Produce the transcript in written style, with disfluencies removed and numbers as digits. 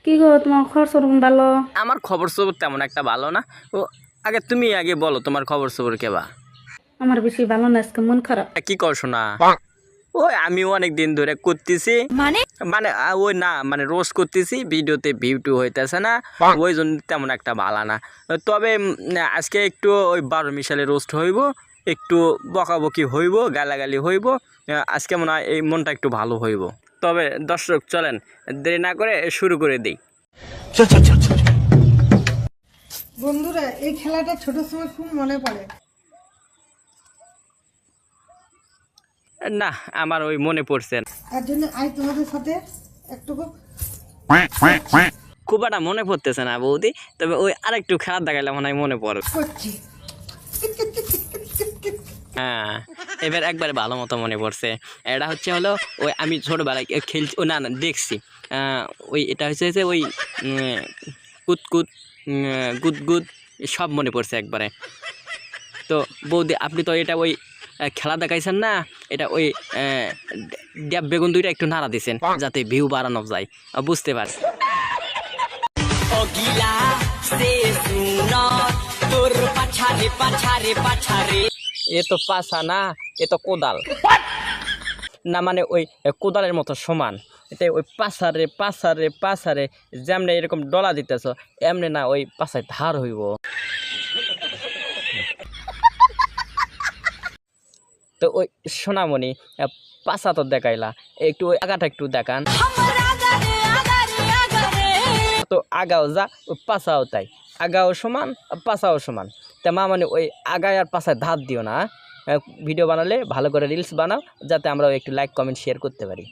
কি গো তোমার খবর সরম ভালো? আমার খবর সবর তেমন একটা ভালো না। ও আগে তুমি আগে বলো তোমার খবর সবর কেবা। আমার বেশি ভালো না, আজকে মন খারাপ। কি করছো না? ওই আমি অনেক দিন ধরে করতেছি, মানে মানে ওই না মানে রোজ করতেছি, ভিডিওতে ভিউ টিউ হইতেছে না, ওই জন্য তেমন একটা ভালো না। তবে আজকে একটু ওই 12 মিশালে রোস্ট হইব, একটু বকাবকি হইব, গালাগালি হইব। আজকে মনে হয় এই মনটা একটু ভালো হইব। তবে দর্শক চলেন দেরি না করে শুরু করে দিই। বন্ধুরা, এই খেলাটা ছোট সময় খুব মনে পড়ে। না আমার ওই মনে পড়ছে না। তার জন্য আজ তোমাদের সাথে একটু খুব একটা মনে পড়তেছে না বৌদি, তবে ওই আরেকটু খেলা দেখাইলে মনে হয় মনে পড়ে। করছি। হ্যাঁ এবার একবারে ভালো মতো মনে পড়ছে। এটা হচ্ছে হলো ওই আমি ছোটোবেলায় খেলছি, ও না না দেখছি, ওই এটা হচ্ছে ওই কুতকুত, গুদগুদ, সব মনে পড়ছে একবারে। তো বৌদি আপনি তো এটা ওই খেলা দেখাইছেন না, এটা ওই ড্যাব বেগুন দুইটা একটু নাড়া দিছেন যাতে ভিউ বাড়ানো যায়, বুঝতে পারছি। এ তো পাছা না, এ তো কোদাল না, মানে ওই কোদালের মতো সমান। এতে ওই পাছারে পাছারে পাছারে যেমনি এরকম ডলা দিতেছ, এমনি না ওই পাছায় ধার হইব। তো ওই সোনামণি পাছা তো দেখাইলা, একটু ওই আগাটা একটু দেখান তো। আগাও যা ওই পাছাও তাই, আগাও সমান পাছাও সমান। তা মা মানে ওই আগায় আর পাছায় ধার দিও না। ভিডিও বানালে ভালো করে রিলস বানাও, যাতে আমরা একটু লাইক কমেন্ট শেয়ার করতে পারি।